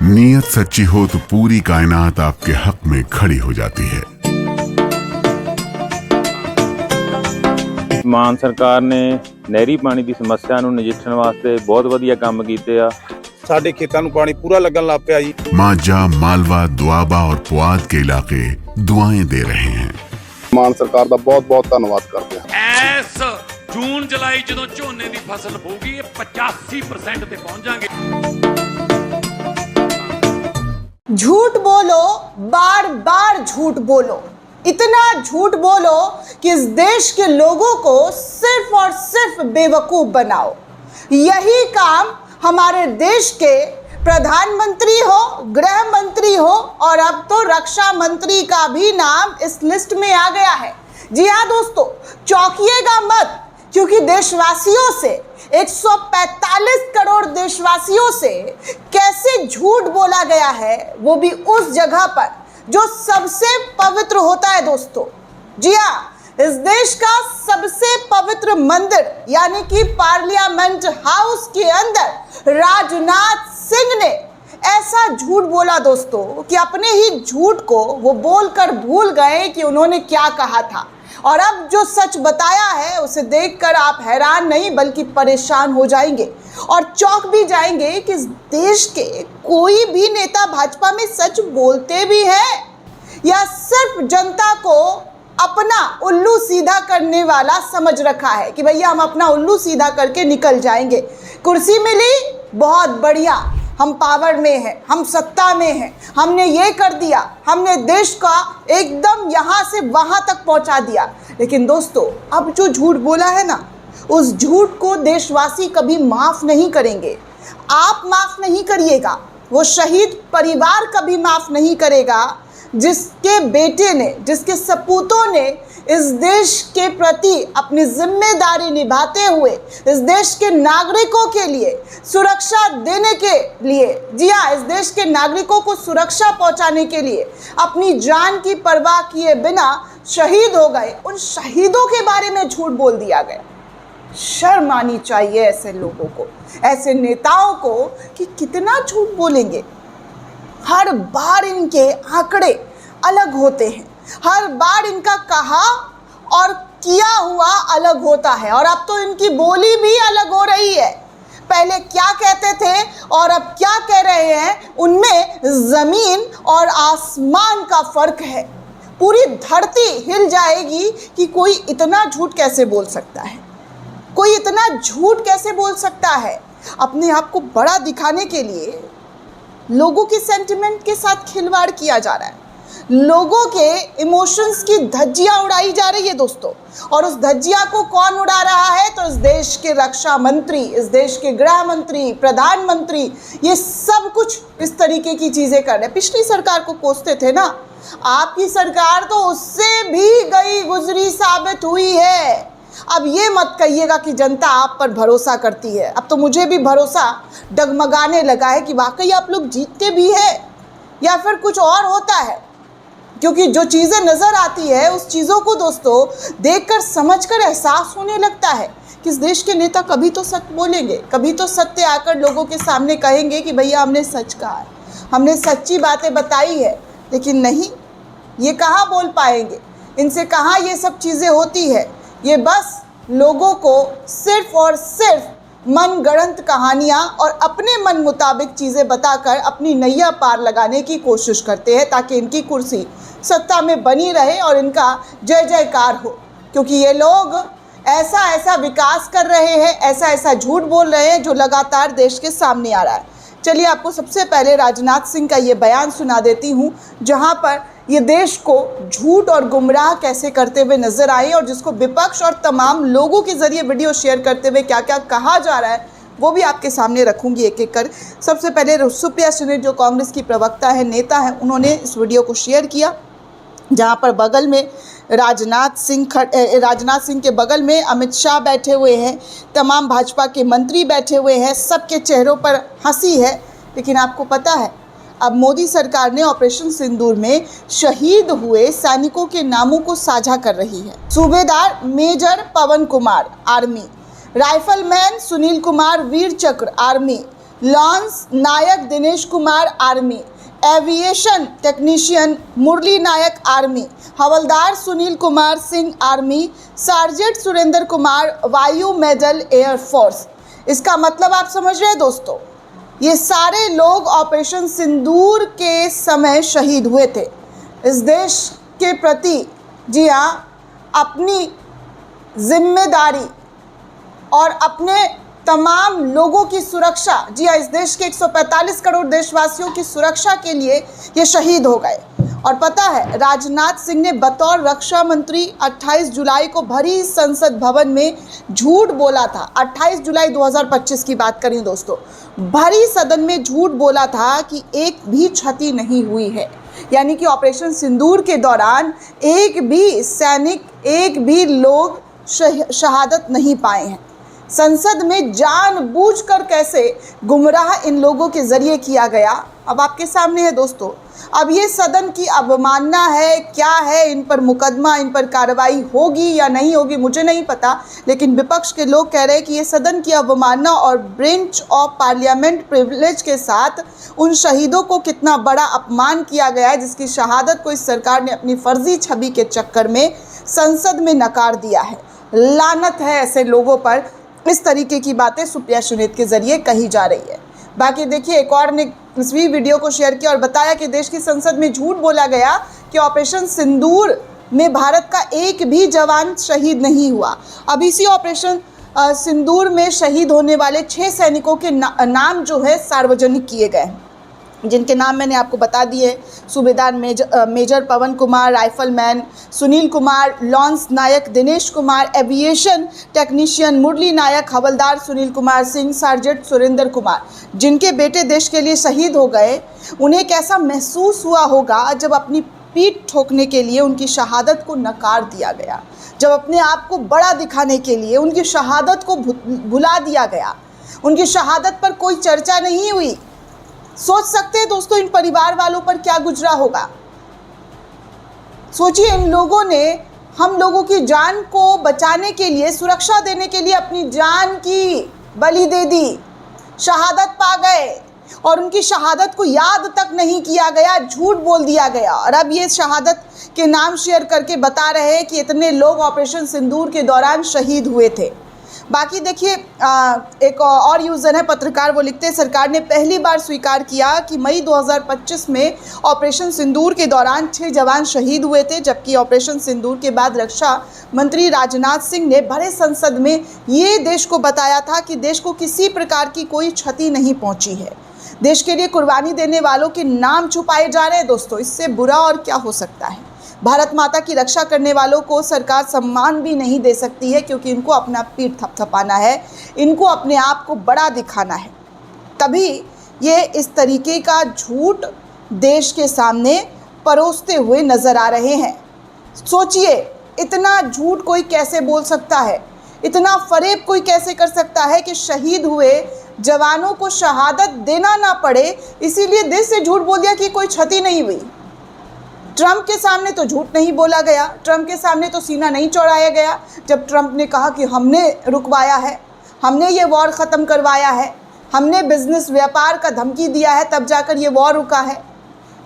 नीयत सच्ची हो तो पूरी कायनात आपके हक में खड़ी हो जाती है। ਮਾਨ ਸਰਕਾਰ ਨੇ ਨਹਿਰੀ ਪਾਣੀ ਦੀ ਸਮੱਸਿਆ ਨੂੰ ਨਜਿੱਠਣ ਵਾਸਤੇ ਬਹੁਤ ਵਧੀਆ ਕੰਮ ਕੀਤੇ ਆ। ਸਾਡੇ ਖੇਤਾਂ ਨੂੰ ਪਾਣੀ ਪੂਰਾ ਲੱਗਣ ਲੱਗ ਪਿਆ ਜੀ। माजा, मालवा, दुआबा और पुआध के इलाके दुआएं दे रहे हैं। ਮਾਨ ਸਰਕਾਰ ਦਾ ਬਹੁਤ-ਬਹੁਤ ਧੰਨਵਾਦ ਕਰਦੇ ਹਾਂ। ਐਸ ਜੂਨ ਜੁਲਾਈ ਜਦੋਂ ਝੋਨੇ ਦੀ ਫਸਲ ਹੋਊਗੀ ਇਹ 85% ਤੇ ਪਹੁੰਚ ਜਾਾਂਗੇ। झूठ बोलो, बार बार झूठ बोलो, इतना झूठ बोलो कि इस देश के लोगों को सिर्फ और सिर्फ बेवकूफ बनाओ। यही काम हमारे देश के प्रधानमंत्री हो, गृह मंत्री हो और अब तो रक्षा मंत्री का भी नाम इस लिस्ट में आ गया है। जी हाँ दोस्तों, चौंकिएगा मत, क्योंकि देशवासियों से 145 करोड़ देशवासियों से कैसे झूठ बोला गया है, वो भी उस जगह पर जो सबसे पवित्र होता है दोस्तों। जी हाँ, इस देश का सबसे पवित्र मंदिर यानी कि पार्लियामेंट हाउस के अंदर राजनाथ सिंह ने ऐसा झूठ बोला दोस्तों कि अपने ही झूठ को वो बोलकर भूल गए कि उन्होंने क्या कहा था। और अब जो सच बताया है उसे देखकर आप हैरान नहीं बल्कि परेशान हो जाएंगे और चौंक भी जाएंगे कि इस देश के कोई भी नेता भाजपा में सच बोलते भी हैं या सिर्फ जनता को अपना उल्लू सीधा करने वाला समझ रखा है कि भैया हम अपना उल्लू सीधा करके निकल जाएंगे। कुर्सी मिली, बहुत बढ़िया, हम पावर में हैं, हम सत्ता में हैं, हमने ये कर दिया, हमने देश का एकदम यहाँ से वहाँ तक पहुँचा दिया। लेकिन दोस्तों अब जो झूठ बोला है ना, उस झूठ को देशवासी कभी माफ़ नहीं करेंगे। आप माफ़ नहीं करिएगा, वो शहीद परिवार कभी माफ़ नहीं करेगा जिसके बेटे ने, जिसके सपूतों ने इस देश के प्रति अपनी जिम्मेदारी निभाते हुए इस देश के नागरिकों के लिए सुरक्षा देने के लिए, जी हाँ, इस देश के नागरिकों को सुरक्षा पहुंचाने के लिए अपनी जान की परवाह किए बिना शहीद हो गए। उन शहीदों के बारे में झूठ बोल दिया गया। शर्म आनी चाहिए ऐसे लोगों को, ऐसे नेताओं को कि कितना झूठ बोलेंगे। हर बार इनके आंकड़े अलग होते हैं, हर बार इनका कहा और किया हुआ अलग होता है और अब तो इनकी बोली भी अलग हो रही है। पहले क्या कहते थे और अब क्या कह रहे हैं, उनमें ज़मीन और आसमान का फ़र्क है। पूरी धरती हिल जाएगी कि कोई इतना झूठ कैसे बोल सकता है, कोई इतना झूठ कैसे बोल सकता है। अपने आप को बड़ा दिखाने के लिए लोगों के सेंटिमेंट के साथ खिलवाड़ किया जा रहा है, लोगों के इमोशंस की धज्जियां उड़ाई जा रही है दोस्तों। और उस धज्जिया को कौन उड़ा रहा है, तो इस देश के रक्षा मंत्री, इस देश के गृह मंत्री, प्रधानमंत्री, ये सब कुछ इस तरीके की चीज़ें कर रहे हैं। पिछली सरकार को कोसते थे ना, आपकी सरकार तो उससे भी गई गुजरी साबित हुई है। अब ये मत कहिएगा कि जनता आप पर भरोसा करती है। अब तो मुझे भी भरोसा डगमगाने लगा है कि वाकई आप लोग जीतते भी हैं या फिर कुछ और होता है, क्योंकि जो चीज़ें नज़र आती है उस चीज़ों को दोस्तों देखकर समझकर एहसास होने लगता है कि इस देश के नेता कभी तो सच बोलेंगे, कभी तो सत्य आकर लोगों के सामने कहेंगे कि भैया हमने सच कहा है, हमने सच्ची बातें बताई है। लेकिन नहीं, ये कहाँ बोल पाएंगे, इनसे कहाँ ये सब चीज़ें होती है। ये बस लोगों को सिर्फ और सिर्फ मनगढ़ंत कहानियाँ और अपने मन मुताबिक चीज़ें बताकर अपनी नैया पार लगाने की कोशिश करते हैं ताकि इनकी कुर्सी सत्ता में बनी रहे और इनका जय जयकार हो। क्योंकि ये लोग ऐसा ऐसा विकास कर रहे हैं, ऐसा ऐसा झूठ बोल रहे हैं जो लगातार देश के सामने आ रहा है। चलिए आपको सबसे पहले राजनाथ सिंह का ये बयान सुना देती हूँ, जहाँ पर ये देश को झूठ और गुमराह कैसे करते हुए नजर आए और जिसको विपक्ष और तमाम लोगों के ज़रिए वीडियो शेयर करते हुए क्या क्या कहा जा रहा है वो भी आपके सामने रखूंगी एक एक कर। सबसे पहले सुप्रिया सुले जो कांग्रेस की प्रवक्ता है, नेता है, उन्होंने इस वीडियो को शेयर किया, जहां पर बगल में राजनाथ सिंह के बगल में अमित शाह बैठे हुए हैं, तमाम भाजपा के मंत्री बैठे हुए हैं, सबके चेहरों पर हंसी है। लेकिन आपको पता है अब मोदी सरकार ने ऑपरेशन सिंदूर में शहीद हुए सैनिकों के नामों को साझा कर रही है। Subedar major Pavan Kumar army, rifleman Sunil Kumar Vir Chakra army, lance Naik Dinesh Kumar army, aviation technician Murli Naik army, Havildar Sunil Kumar Singh army, sergeant Surendra Kumar Vayu medal air force. इसका मतलब आप समझ रहे हैं दोस्तों, ये सारे लोग ऑपरेशन सिंदूर के समय शहीद हुए थे। इस देश के प्रति, जी हाँ, अपनी जिम्मेदारी और अपने तमाम लोगों की सुरक्षा, जी हाँ, इस देश के 145 करोड़ देशवासियों की सुरक्षा के लिए ये शहीद हो गए। और पता है, राजनाथ सिंह ने बतौर रक्षा मंत्री 28 जुलाई को भरी संसद भवन में झूठ बोला था। 28 जुलाई 2025 की बात करें दोस्तों, भरी सदन में झूठ बोला था कि एक भी क्षति नहीं हुई है, यानी कि ऑपरेशन सिंदूर के दौरान एक भी सैनिक, एक भी लोग शहादत नहीं पाए हैं। संसद में जानबूझकर कैसे गुमराह इन लोगों के जरिए किया गया, अब आपके सामने है दोस्तों। अब ये सदन की अवमानना है, क्या है, इन पर मुकदमा, इन पर कार्रवाई होगी या नहीं होगी मुझे नहीं पता, लेकिन विपक्ष के लोग कह रहे हैं कि ये सदन की अवमानना और ब्रेंच ऑफ पार्लियामेंट प्रिविलेज के साथ उन शहीदों को कितना बड़ा अपमान किया गया है, जिसकी शहादत को इस सरकार ने अपनी फर्जी छवि के चक्कर में संसद में नकार दिया है। लानत है ऐसे लोगों पर, इस तरीके की बातें सुप्रिया सुनीत के जरिए कही जा रही है। बाकी देखिए, एक और ने इस वीडियो को शेयर किया और बताया कि देश की संसद में झूठ बोला गया कि ऑपरेशन सिंदूर में भारत का एक भी जवान शहीद नहीं हुआ। अब इसी ऑपरेशन सिंदूर में शहीद होने वाले 6 सैनिकों के नाम जो है सार्वजनिक किए गए हैं, जिनके नाम मैंने आपको बता दिए। सूबेदार major Pavan Kumar, rifleman Sunil Kumar, loans Naik Dinesh Kumar, aviation technician Murli नायक, हवलदार सुनील कुमार सिंह, सार्जेंट सुरेंद्र कुमार, जिनके बेटे देश के लिए शहीद हो गए। उन्हें कैसा महसूस हुआ होगा जब अपनी पीठ ठोकने के लिए उनकी शहादत को नकार दिया गया, जब अपने आप को बड़ा दिखाने के लिए उनकी शहादत को भुला दिया गया, उनकी शहादत पर कोई चर्चा नहीं हुई। सोच सकते हैं दोस्तों इन परिवार वालों पर क्या गुजरा होगा। सोचिए, इन लोगों ने हम लोगों की जान को बचाने के लिए, सुरक्षा देने के लिए अपनी जान की बलि दे दी, शहादत पा गए और उनकी शहादत को याद तक नहीं किया गया, झूठ बोल दिया गया। और अब ये शहादत के नाम शेयर करके बता रहे हैं कि इतने लोग ऑपरेशन सिंदूर के दौरान शहीद हुए थे। बाकी देखिए, एक और यूज़र है पत्रकार, वो लिखते हैं, सरकार ने पहली बार स्वीकार किया कि मई 2025 में ऑपरेशन सिंदूर के दौरान 6 जवान शहीद हुए थे, जबकि ऑपरेशन सिंदूर के बाद रक्षा मंत्री राजनाथ सिंह ने भरे संसद में ये देश को बताया था कि देश को किसी प्रकार की कोई क्षति नहीं पहुंची है। देश के लिए कुर्बानी देने वालों के नाम छुपाए जा रहे हैं दोस्तों, इससे बुरा और क्या हो सकता है। भारत माता की रक्षा करने वालों को सरकार सम्मान भी नहीं दे सकती है, क्योंकि इनको अपना पीठ थपथपाना है, इनको अपने आप को बड़ा दिखाना है। तभी ये इस तरीके का झूठ देश के सामने परोसते हुए नजर आ रहे हैं। सोचिए, इतना झूठ कोई कैसे बोल सकता है, इतना फरेब कोई कैसे कर सकता है कि शहीद हुए जवानों को शहादत देना ना पड़े, इसीलिए देश से झूठ बोल दिया कि कोई क्षति नहीं हुई। ट्रंप के सामने तो झूठ नहीं बोला गया, ट्रंप के सामने तो सीना नहीं चौड़ाया गया। जब ट्रंप ने कहा कि हमने रुकवाया है, हमने ये वॉर ख़त्म करवाया है, हमने बिजनेस व्यापार का धमकी दिया है, तब जाकर ये वॉर रुका है।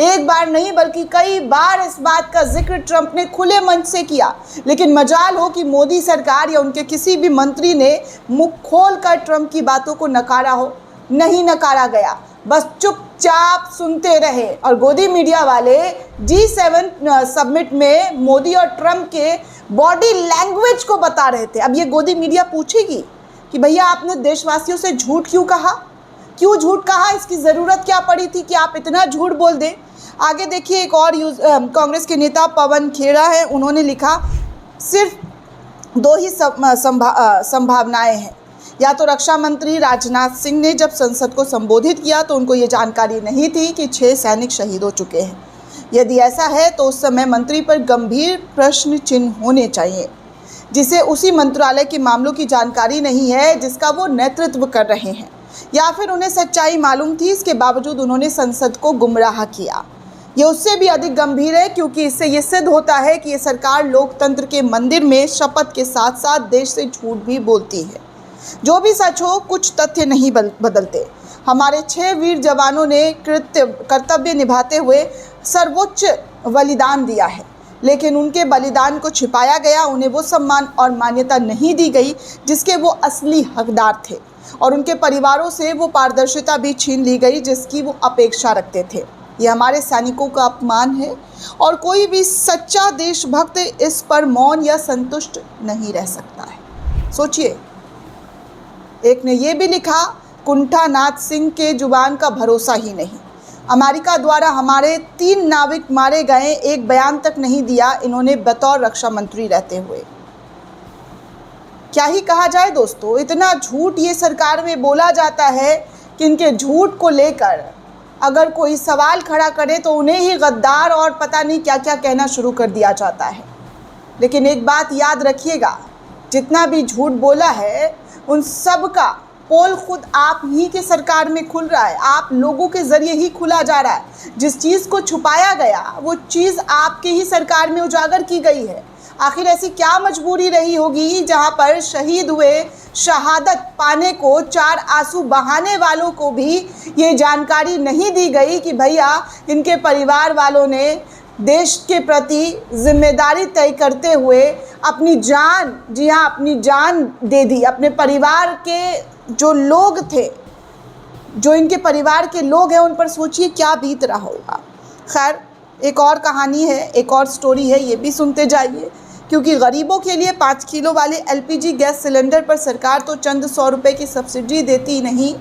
एक बार नहीं बल्कि कई बार इस बात का जिक्र ट्रंप ने खुले मंच से किया, लेकिन मजाल हो कि मोदी सरकार या उनके किसी भी मंत्री ने मुख खोल कर ट्रंप की बातों को नकारा हो। नहीं नकारा गया, बस चुपचाप सुनते रहे। और गोदी मीडिया वाले G7 समिट में मोदी और ट्रंप के बॉडी लैंग्वेज को बता रहे थे। अब ये गोदी मीडिया पूछेगी कि भैया आपने देशवासियों से झूठ क्यों कहा, क्यों झूठ कहा, इसकी ज़रूरत क्या पड़ी थी कि आप इतना झूठ बोल दें। आगे देखिए, एक और कांग्रेस के नेता पवन खेड़ा है, उन्होंने लिखा सिर्फ 2 ही संभावनाएं हैं। या तो रक्षा मंत्री राजनाथ सिंह ने जब संसद को संबोधित किया तो उनको ये जानकारी नहीं थी कि 6 सैनिक शहीद हो चुके हैं। यदि ऐसा है तो उस समय मंत्री पर गंभीर प्रश्न चिन्ह होने चाहिए, जिसे उसी मंत्रालय के मामलों की जानकारी नहीं है जिसका वो नेतृत्व कर रहे हैं, या फिर उन्हें सच्चाई मालूम थी, इसके बावजूद उन्होंने संसद को गुमराह किया। ये उससे भी अधिक गंभीर है, क्योंकि इससे ये सिद्ध होता है कि ये सरकार लोकतंत्र के मंदिर में शपथ के साथ साथ देश से झूठ भी बोलती है। जो भी सच हो, कुछ तथ्य नहीं बदलते। हमारे 6 वीर जवानों ने कर्तव्य निभाते हुए सर्वोच्च बलिदान दिया है, लेकिन उनके बलिदान को छिपाया गया, उन्हें वो सम्मान और मान्यता नहीं दी गई जिसके वो असली हकदार थे, और उनके परिवारों से वो पारदर्शिता भी छीन ली गई जिसकी वो अपेक्षा रखते थे। ये हमारे सैनिकों का अपमान है और कोई भी सच्चा देशभक्त इस पर मौन या संतुष्ट नहीं रह सकता है। सोचिए, एक ने ये भी लिखा, कुंठा नाथ सिंह के जुबान का भरोसा ही नहीं। अमेरिका द्वारा हमारे 3 नाविक मारे गए, एक बयान तक नहीं दिया इन्होंने बतौर रक्षा मंत्री रहते हुए। क्या ही कहा जाए दोस्तों, इतना झूठ ये सरकार में बोला जाता है कि इनके झूठ को लेकर अगर कोई सवाल खड़ा करे तो उन्हें ही गद्दार और पता नहीं क्या क्या कहना शुरू कर दिया जाता है। लेकिन एक बात याद रखिएगा, जितना भी झूठ बोला है उन सब का पोल खुद आप ही के सरकार में खुल रहा है, आप लोगों के ज़रिए ही खुला जा रहा है। जिस चीज़ को छुपाया गया वो चीज़ आपके ही सरकार में उजागर की गई है। आखिर ऐसी क्या मजबूरी रही होगी जहां पर शहीद हुए, शहादत पाने को 4 आंसू बहाने वालों को भी ये जानकारी नहीं दी गई कि भैया इनके परिवार वालों ने देश के प्रति जिम्मेदारी तय करते हुए अपनी जान, जी हाँ, अपनी जान दे दी। अपने परिवार के जो लोग थे, जो इनके परिवार के लोग हैं, उन पर सोचिए क्या बीत रहा होगा। खैर, एक और कहानी है, एक और स्टोरी है, ये भी सुनते जाइए, क्योंकि गरीबों के लिए 5 किलो वाले LPG गैस सिलेंडर पर सरकार तो चंद 100 रुपये की सब्सिडी देती ही नहीं,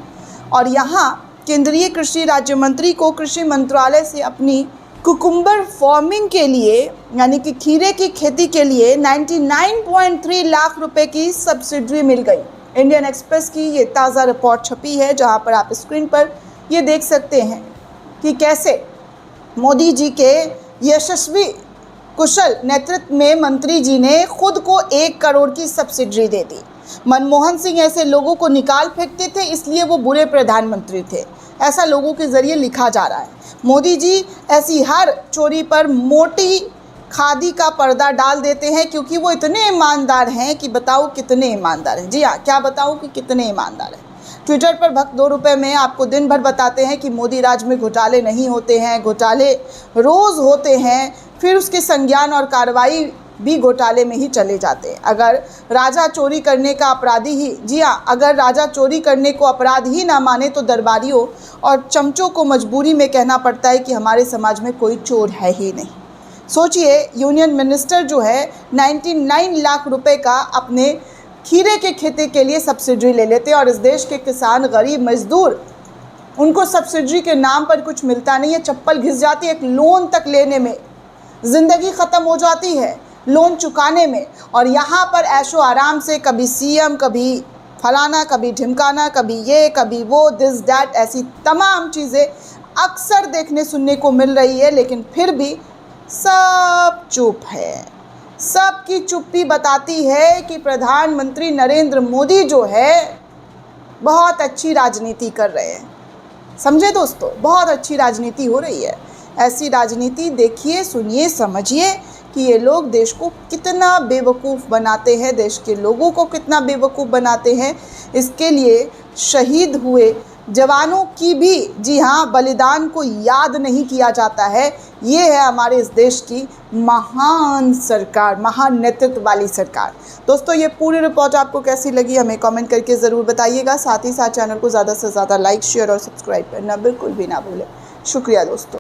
और यहाँ केंद्रीय कृषि राज्य मंत्री को कृषि मंत्रालय से अपनी कुकुम्बर फार्मिंग के लिए, यानी कि खीरे की खेती के लिए 99.3 लाख रुपए की सब्सिडी मिल गई। इंडियन एक्सप्रेस की ये ताज़ा रिपोर्ट छपी है, जहाँ पर आप स्क्रीन पर ये देख सकते हैं कि कैसे मोदी जी के यशस्वी कुशल नेतृत्व में मंत्री जी ने खुद को 1 करोड़ की सब्सिडी दे दी। मनमोहन सिंह ऐसे लोगों को निकाल फेंकते थे, इसलिए वो बुरे प्रधानमंत्री थे, ऐसा लोगों के ज़रिए लिखा जा रहा है। मोदी जी ऐसी हर चोरी पर मोटी खादी का पर्दा डाल देते हैं, क्योंकि वो इतने ईमानदार हैं कि बताओ कितने ईमानदार हैं। जी हाँ, क्या बताऊँ कि कितने ईमानदार हैं। ट्विटर पर भक्त 2 रुपये में आपको दिन भर बताते हैं कि मोदी राज में घोटाले नहीं होते हैं, घोटाले रोज़ होते हैं, फिर उसके संज्ञान और कार्रवाई भी घोटाले में ही चले जाते हैं। अगर राजा चोरी करने का अपराधी ही, जी हाँ, अगर राजा चोरी करने को अपराध ही ना माने तो दरबारियों और चमचों को मजबूरी में कहना पड़ता है कि हमारे समाज में कोई चोर है ही नहीं। सोचिए, यूनियन मिनिस्टर जो है 99 लाख रुपए का अपने खीरे के खेती के लिए सब्सिडी ले लेते हैं, और इस देश के किसान, गरीब मजदूर, उनको सब्सिडी के नाम पर कुछ मिलता नहीं है। चप्पल घिस जाती है, एक लोन तक लेने में ज़िंदगी ख़त्म हो जाती है, लोन चुकाने में। और यहाँ पर ऐशो आराम से कभी CM, कभी फलाना, कभी ढिमकाना, कभी ये, कभी वो, दिस डैट, ऐसी तमाम चीज़ें अक्सर देखने सुनने को मिल रही है। लेकिन फिर भी सब चुप है। सबकी चुप्पी बताती है कि प्रधानमंत्री नरेंद्र मोदी जो है बहुत अच्छी राजनीति कर रहे हैं। समझे दोस्तों, बहुत अच्छी राजनीति हो रही है। ऐसी राजनीति देखिए, सुनिए, समझिए कि ये लोग देश को कितना बेवकूफ़ बनाते हैं, देश के लोगों को कितना बेवकूफ़ बनाते हैं। इसके लिए शहीद हुए जवानों की भी, जी हाँ, बलिदान को याद नहीं किया जाता है। ये है हमारे इस देश की महान सरकार, महान नेतृत्व वाली सरकार। दोस्तों, ये पूरी रिपोर्ट आपको कैसी लगी हमें कमेंट करके ज़रूर बताइएगा। साथ ही साथ चैनल को ज़्यादा से ज़्यादा लाइक, शेयर और सब्सक्राइब करना बिल्कुल भी ना भूलें। शुक्रिया दोस्तों।